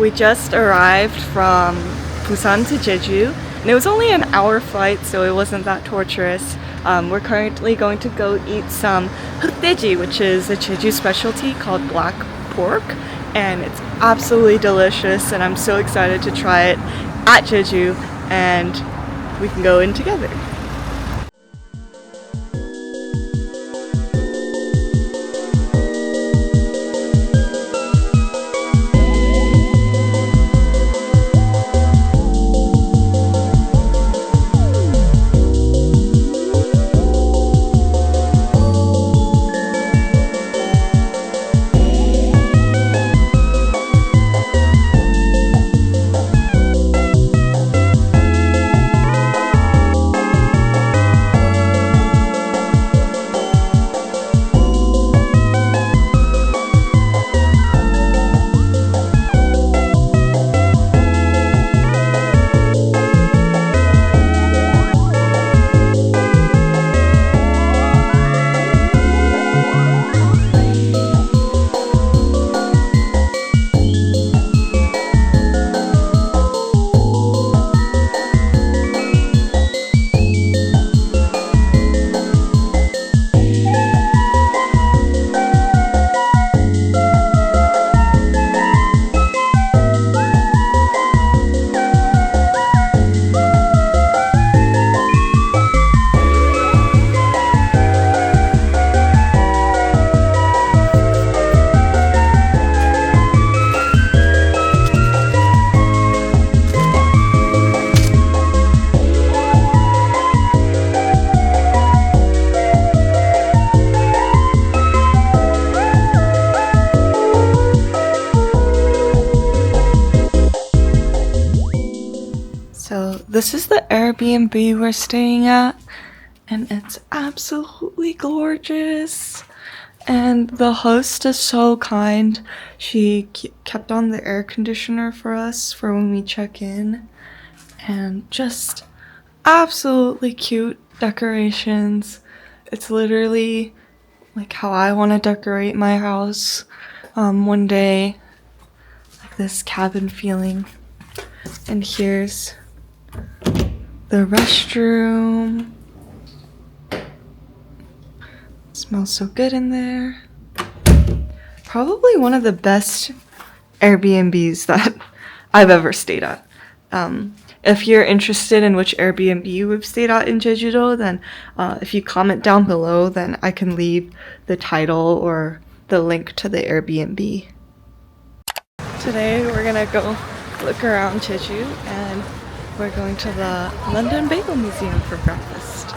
We just arrived from Busan to Jeju, and it was only an hour flight, so it wasn't that torturous. We're currently going to go eat some 흑돼지, which is a Jeju specialty called black pork, and it's absolutely delicious, and I'm so excited to try it at Jeju, and we can go in together. So this is the Airbnb we're staying at, and it's absolutely gorgeous. And the host is so kind. She kept on the air conditioner for us for when we check in, and just absolutely cute decorations. It's literally like how I want to decorate my house one day, like this cabin feeling. And here's the restroom. Smells so good in there. Probably one of the best Airbnbs that I've ever stayed at. If you're interested in which Airbnb we've stayed at in Jeju-do, then if you comment down below, then I can leave the title or the link to the Airbnb. Today we're gonna go look around Jeju, and we're going to the London Bagel Museum for breakfast.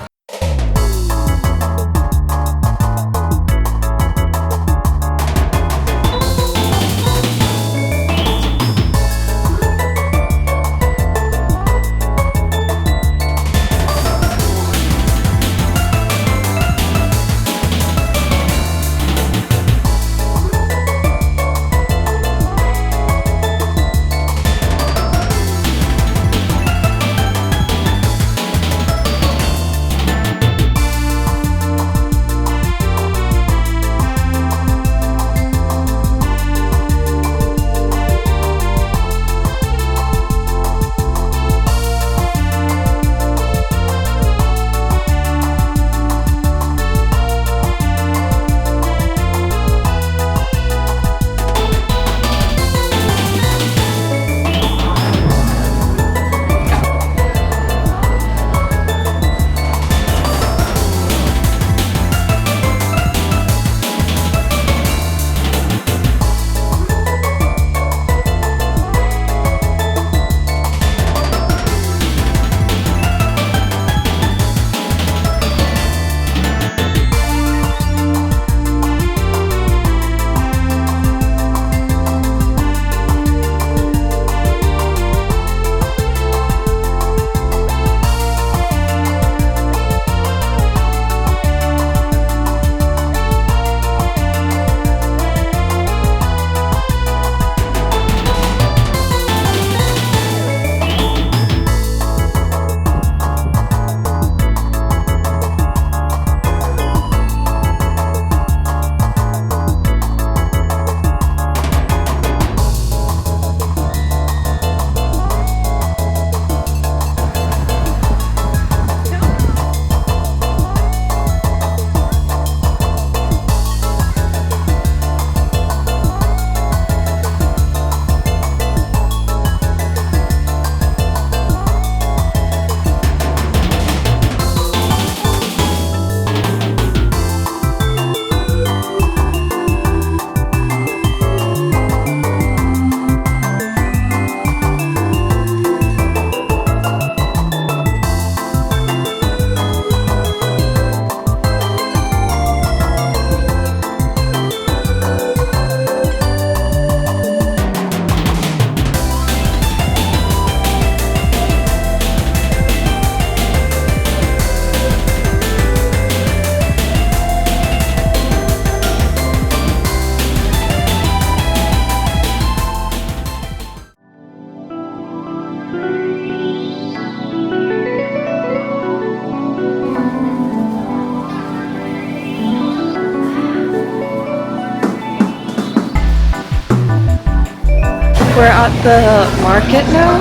We're at the market now,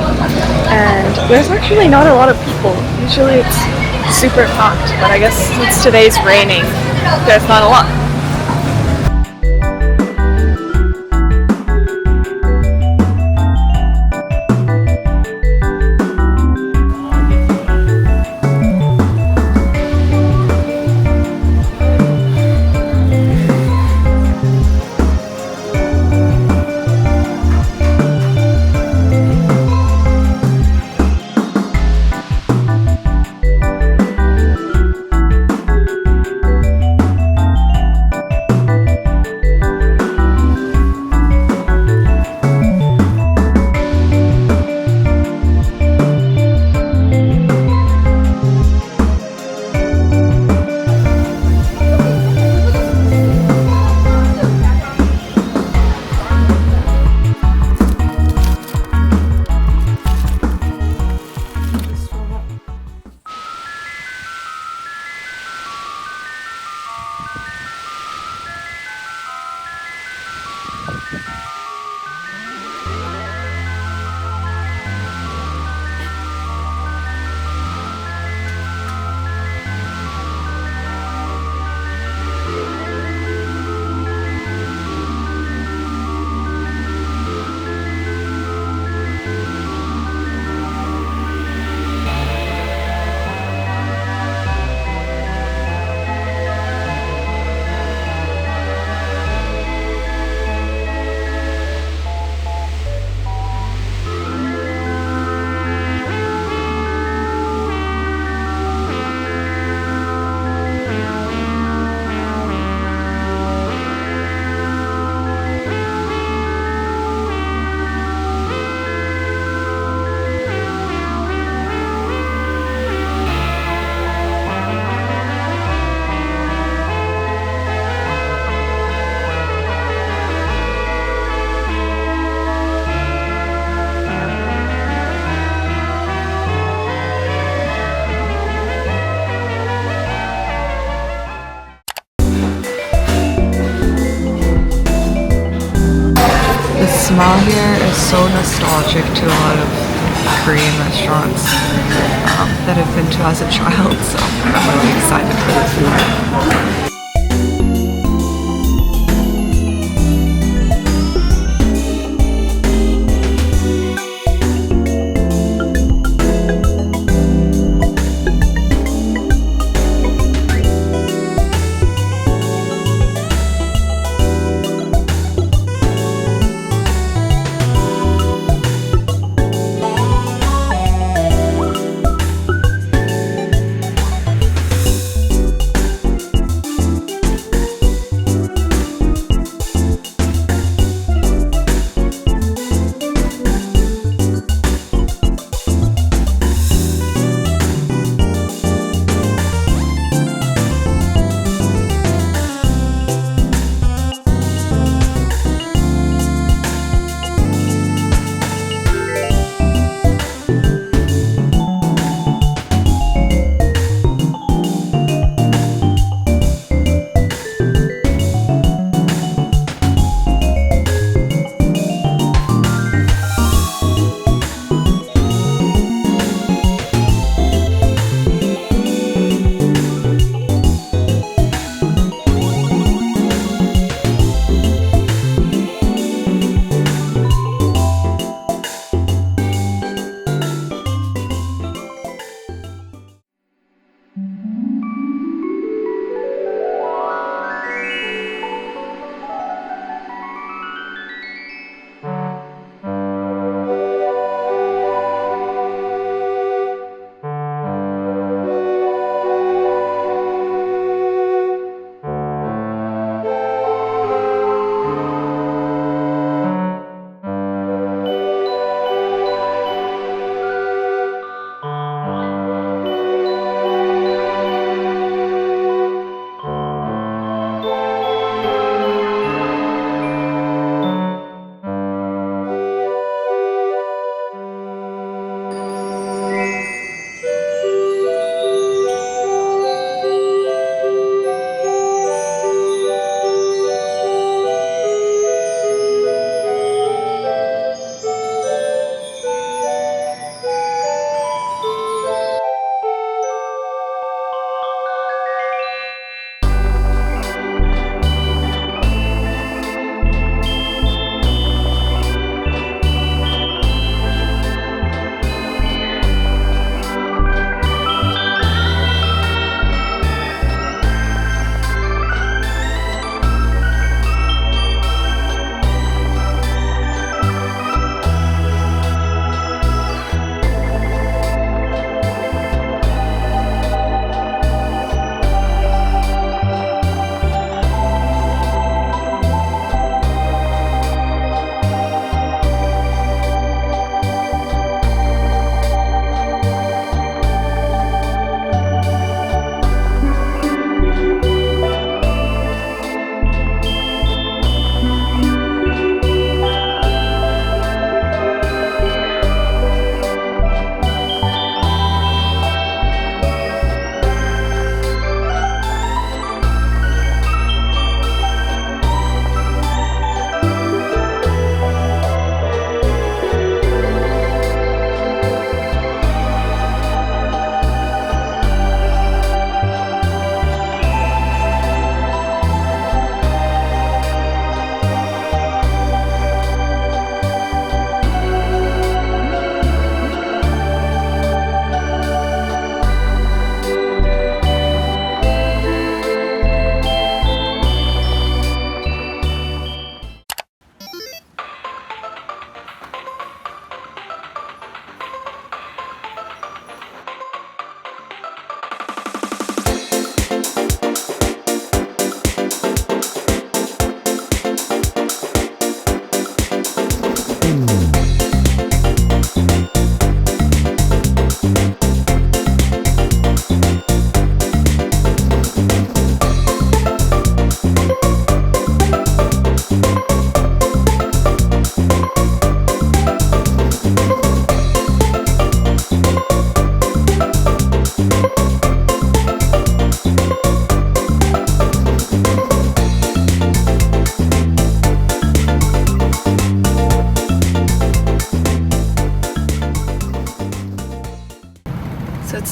and there's actually not a lot of people. Usually it's super packed, but I guess since today's raining, there's not a lot. The smell here is so nostalgic to a lot of Korean restaurants that I've been to as a child, so I'm really excited for the food.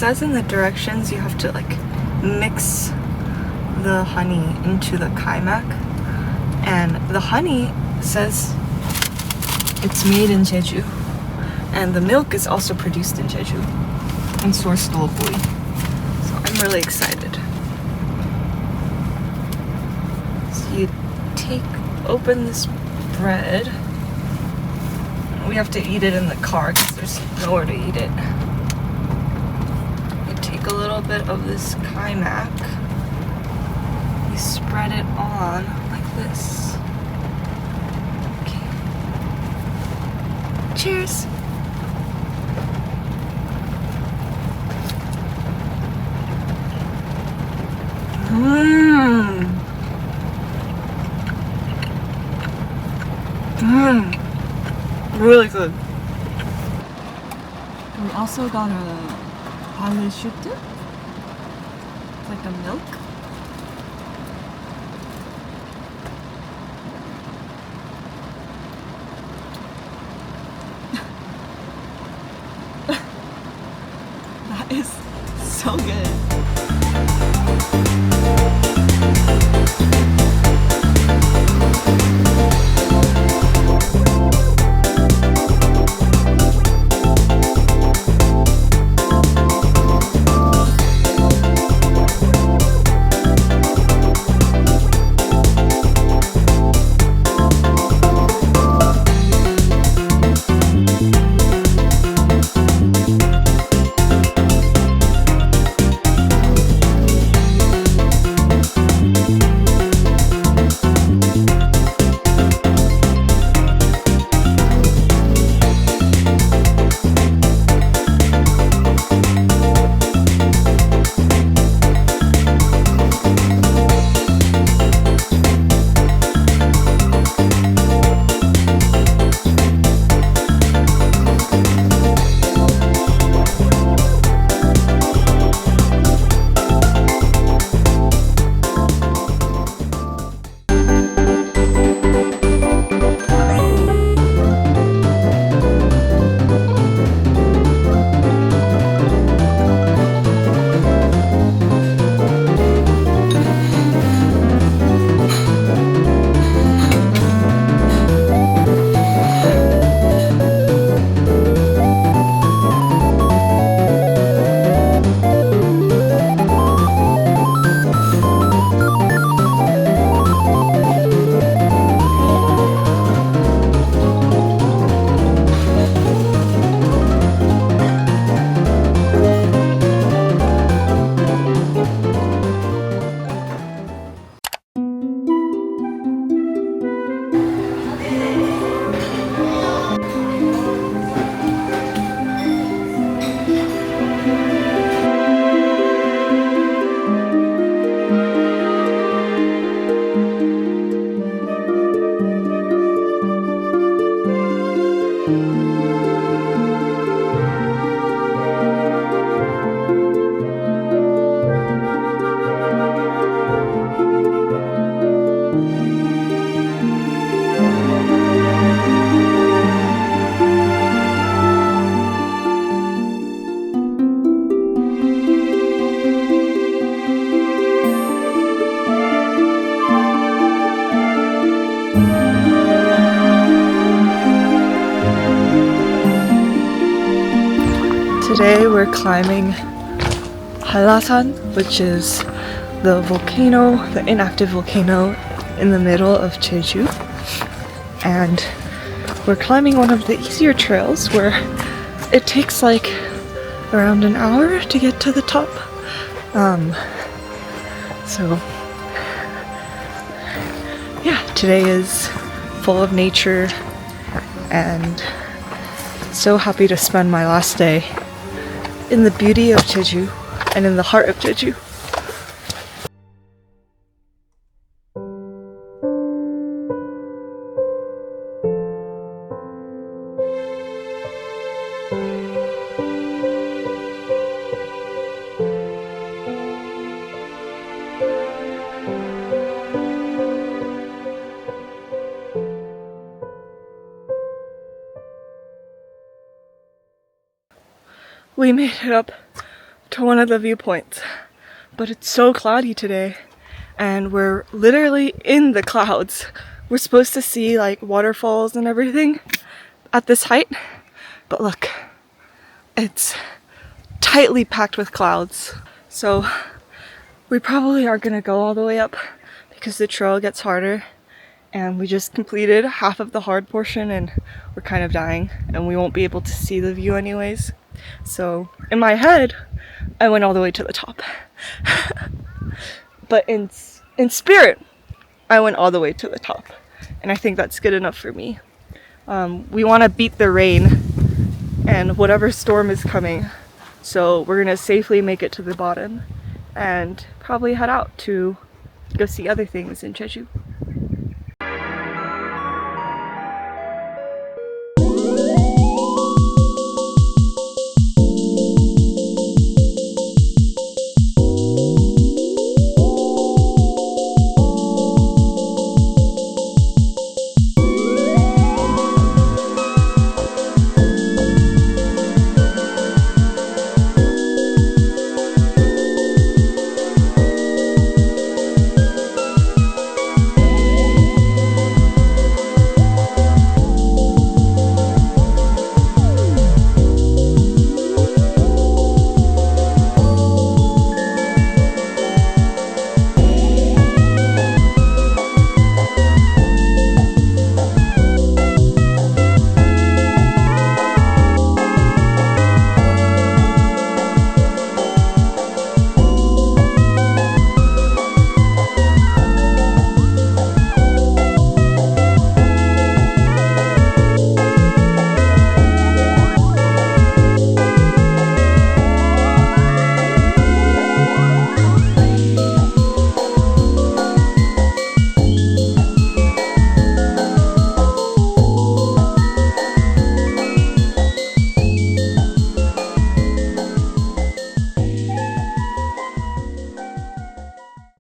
says in the directions you have to like mix the honey into the kaimak, and the honey says it's made in Jeju, and the milk is also produced in Jeju and sourced locally. So I'm really excited. So you open this bread. We have to eat it in the car because there's nowhere to eat it. You take a little bit of this kaimak. You spread it on like this. Okay. Cheers! Mmm! Mmm! Really good. We also got a hallasan. It's like a milk. That is so good. Today we're climbing Hallasan, which is the volcano, the inactive volcano in the middle of Jeju. And we're climbing one of the easier trails where it takes like around an hour to get to the top. So yeah, today is full of nature and so happy to spend my last day in the beauty of Jeju and in the heart of Jeju. We made it up to one of the viewpoints, but it's so cloudy today and we're literally in the clouds. We're supposed to see like waterfalls and everything at this height, but look, it's tightly packed with clouds. So we probably aren't gonna go all the way up because the trail gets harder, and we just completed half of the hard portion and we're kind of dying and we won't be able to see the view anyways. So in my head, I went all the way to the top. But in spirit, I went all the way to the top. And I think that's good enough for me. We want to beat the rain and whatever storm is coming. So we're going to safely make it to the bottom and probably head out to go see other things in Jeju.